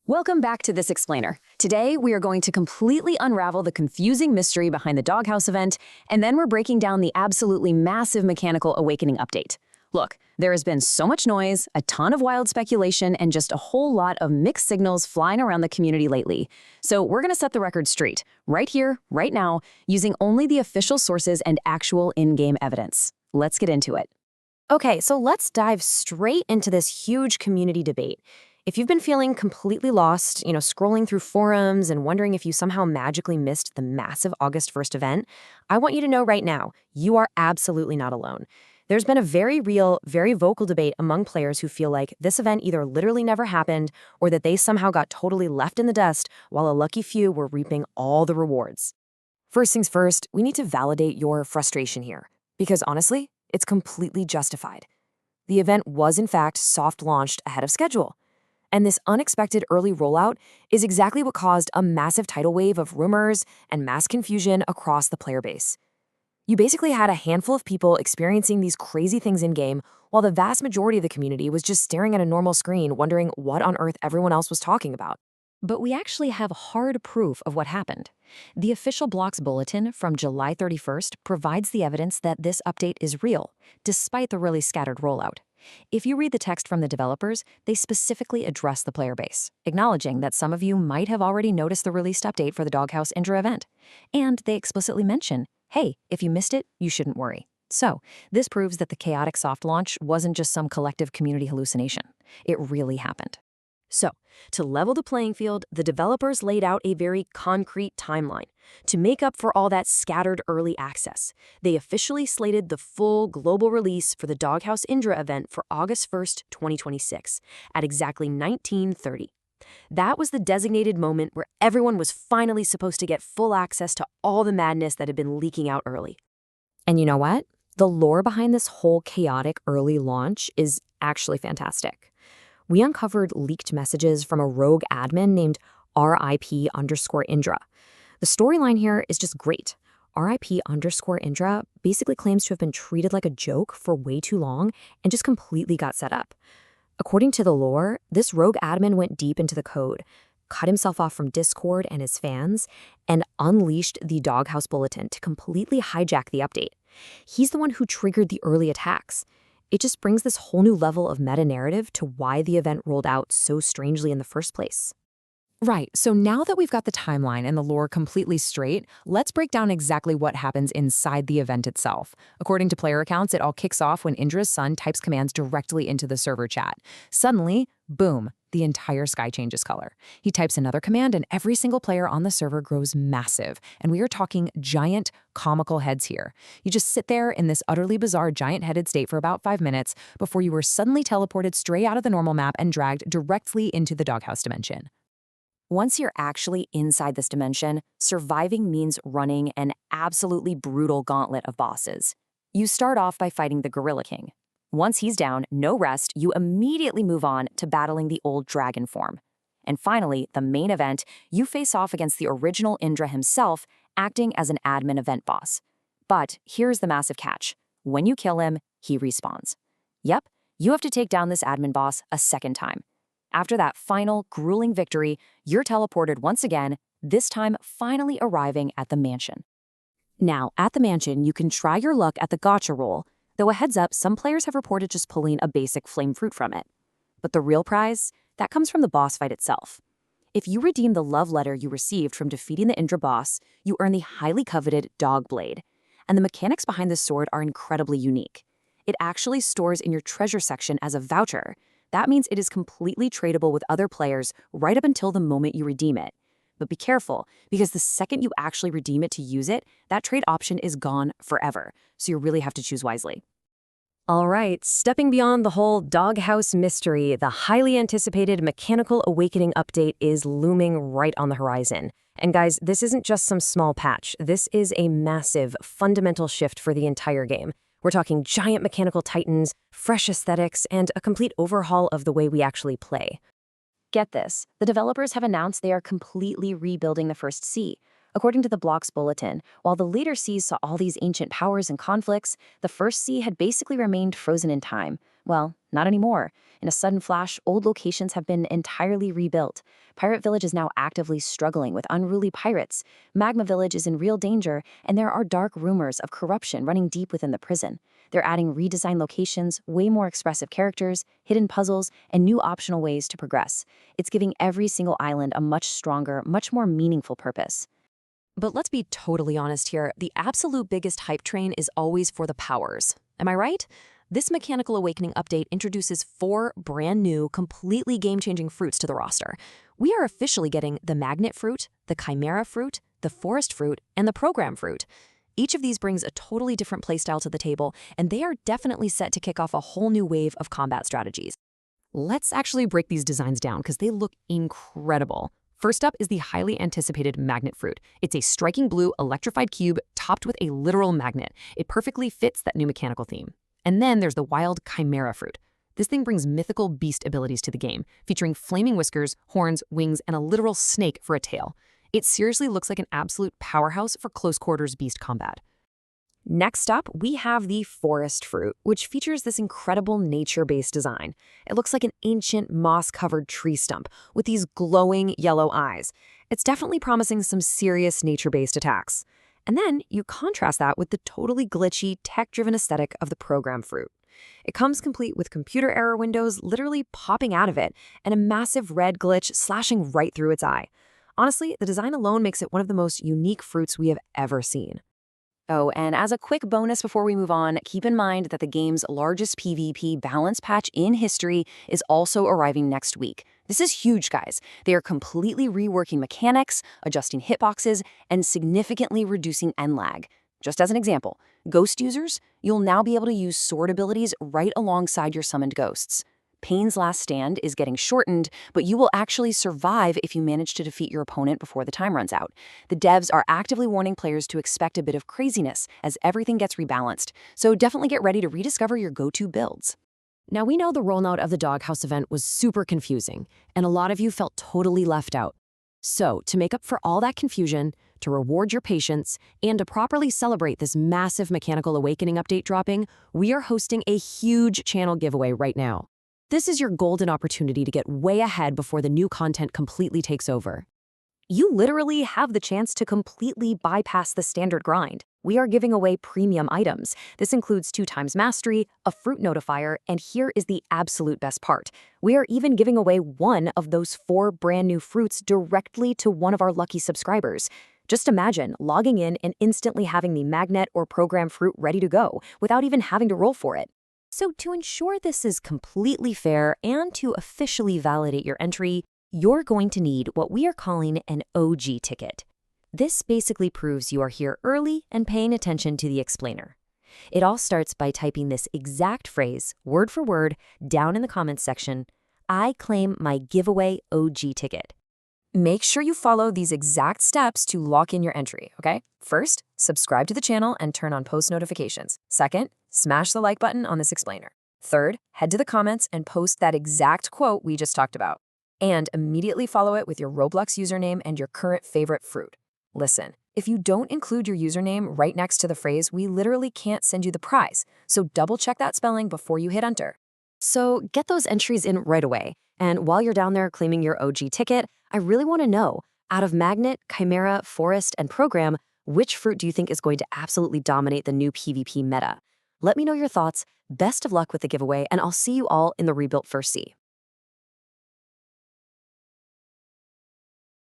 Welcome back to This Explainer. Today, we are going to completely unravel the confusing mystery behind the Doghouse event, and then we're breaking down the absolutely massive Mechanical Awakening update. Look, there has been so much noise, a ton of wild speculation, and just a whole lot of mixed signals flying around the community lately. So we're going to set the record straight, right here, right now, using only the official sources and actual in-game evidence. Let's get into it. Okay, so let's dive straight into this huge community debate. If you've been feeling completely lost, scrolling through forums and wondering if you somehow magically missed the massive August 1st event, I want you to know right now, you are absolutely not alone. There's been a very real, very vocal debate among players who feel like this event either literally never happened or that they somehow got totally left in the dust while a lucky few were reaping all the rewards. First things first, we need to validate your frustration here, because honestly, it's completely justified. The event was in fact soft launched ahead of schedule. And this unexpected early rollout is exactly what caused a massive tidal wave of rumors and mass confusion across the player base. You basically had a handful of people experiencing these crazy things in-game, while the vast majority of the community was just staring at a normal screen wondering what on earth everyone else was talking about. But we actually have hard proof of what happened. The official Block's bulletin from July 31st provides the evidence that this update is real, despite the really scattered rollout. If you read the text from the developers, they specifically address the player base, acknowledging that some of you might have already noticed the released update for the Doghouse Indra event. And they explicitly mention, hey, if you missed it, you shouldn't worry. So, this proves that the chaotic soft launch wasn't just some collective community hallucination. It really happened. So, to level the playing field, the developers laid out a very concrete timeline. To make up for all that scattered early access, they officially slated the full global release for the Doghouse Indra event for August 1st, 2026, at exactly 1930. That was the designated moment where everyone was finally supposed to get full access to all the madness that had been leaking out early. And you know what? The lore behind this whole chaotic early launch is actually fantastic. We uncovered leaked messages from a rogue admin named RIP_Indra. The storyline here is just great. RIP_Indra basically claims to have been treated like a joke for way too long and just completely got set up. According to the lore, this rogue admin went deep into the code, cut himself off from Discord and his fans, and unleashed the Doghouse Bulletin to completely hijack the update. He's the one who triggered the early attacks. It just brings this whole new level of meta-narrative to why the event rolled out so strangely in the first place. Right, so now that we've got the timeline and the lore completely straight, let's break down exactly what happens inside the event itself. According to player accounts, it all kicks off when Indra's son types commands directly into the server chat. Suddenly, boom, the entire sky changes color. He types another command and every single player on the server grows massive. And we are talking giant, comical heads here. You just sit there in this utterly bizarre giant-headed state for about 5 minutes before you were suddenly teleported straight out of the normal map and dragged directly into the Doghouse dimension. Once you're actually inside this dimension, surviving means running an absolutely brutal gauntlet of bosses. You start off by fighting the Gorilla King. Once he's down, no rest, you immediately move on to battling the old dragon form. And finally, the main event, you face off against the original Indra himself, acting as an admin event boss. But here's the massive catch. When you kill him, he respawns. Yep, you have to take down this admin boss a second time. After that final, grueling victory, you're teleported once again, this time finally arriving at the mansion. Now, at the mansion, you can try your luck at the gacha roll, though a heads up, some players have reported just pulling a basic flame fruit from it. But the real prize, that comes from the boss fight itself. If you redeem the love letter you received from defeating the Indra boss, you earn the highly coveted Dog Blade. And the mechanics behind this sword are incredibly unique. It actually stores in your treasure section as a voucher. That means it is completely tradable with other players right up until the moment you redeem it. But be careful, because the second you actually redeem it to use it, that trade option is gone forever, so you really have to choose wisely. All right, stepping beyond the whole Doghouse mystery, the highly anticipated Mechanical Awakening update is looming right on the horizon. And guys, this isn't just some small patch. This is a massive, fundamental shift for the entire game. We're talking giant mechanical titans, fresh aesthetics, and a complete overhaul of the way we actually play. Get this, the developers have announced they are completely rebuilding the First Sea. According to the Block's bulletin, while the later seas saw all these ancient powers and conflicts, the First Sea had basically remained frozen in time, Well, not anymore. In a sudden flash, old locations have been entirely rebuilt. Pirate Village is now actively struggling with unruly pirates. Magma Village is in real danger, and there are dark rumors of corruption running deep within the prison. They're adding redesigned locations, way more expressive characters, hidden puzzles, and new optional ways to progress. It's giving every single island a much stronger, much more meaningful purpose. But let's be totally honest here, the absolute biggest hype train is always for the powers. Am I right? This Mechanical Awakening update introduces 4 brand new, completely game-changing fruits to the roster. We are officially getting the Magnet Fruit, the Chimera Fruit, the Forest Fruit, and the Program Fruit. Each of these brings a totally different playstyle to the table, and they are definitely set to kick off a whole new wave of combat strategies. Let's actually break these designs down because they look incredible. First up is the highly anticipated Magnet Fruit. It's a striking blue electrified cube topped with a literal magnet. It perfectly fits that new mechanical theme. And then there's the wild Chimera Fruit. This thing brings mythical beast abilities to the game, featuring flaming whiskers, horns, wings, and a literal snake for a tail. It seriously looks like an absolute powerhouse for close quarters beast combat. Next up, we have the Forest Fruit, which features this incredible nature-based design. It looks like an ancient moss-covered tree stump with these glowing yellow eyes. It's definitely promising some serious nature-based attacks. And then you contrast that with the totally glitchy, tech-driven aesthetic of the Program Fruit. It comes complete with computer error windows literally popping out of it and a massive red glitch slashing right through its eye. Honestly, the design alone makes it one of the most unique fruits we have ever seen. Oh, and as a quick bonus before we move on, keep in mind that the game's largest PvP balance patch in history is also arriving next week. This is huge, guys. They are completely reworking mechanics, adjusting hitboxes, and significantly reducing end lag. Just as an example, ghost users, you'll now be able to use sword abilities right alongside your summoned ghosts. Pain's last stand is getting shortened, but you will actually survive if you manage to defeat your opponent before the time runs out. The devs are actively warning players to expect a bit of craziness as everything gets rebalanced, so definitely get ready to rediscover your go-to builds. Now, we know the rollout of the Doghouse event was super confusing, and a lot of you felt totally left out. So, to make up for all that confusion, to reward your patience, and to properly celebrate this massive Mechanical Awakening update dropping, we are hosting a huge channel giveaway right now. This is your golden opportunity to get way ahead before the new content completely takes over. You literally have the chance to completely bypass the standard grind. We are giving away premium items. This includes 2x mastery, a fruit notifier, and here is the absolute best part. We are even giving away one of those 4 brand new fruits directly to one of our lucky subscribers. Just imagine logging in and instantly having the magnet or program fruit ready to go without even having to roll for it. So to ensure this is completely fair and to officially validate your entry, you're going to need what we are calling an OG ticket. This basically proves you are here early and paying attention to the explainer. It all starts by typing this exact phrase, word for word, down in the comments section. I claim my giveaway OG ticket. Make sure you follow these exact steps to lock in your entry, okay? First, subscribe to the channel and turn on post notifications. Second, smash the like button on this explainer. Third, head to the comments and post that exact quote we just talked about. And immediately follow it with your Roblox username and your current favorite fruit. Listen, if you don't include your username right next to the phrase, we literally can't send you the prize. So double check that spelling before you hit enter. So get those entries in right away. And while you're down there claiming your OG ticket, I really want to know, out of Magnet, Chimera, Forest, and Program, which fruit do you think is going to absolutely dominate the new PvP meta? Let me know your thoughts. Best of luck with the giveaway, and I'll see you all in the Rebuilt First Sea.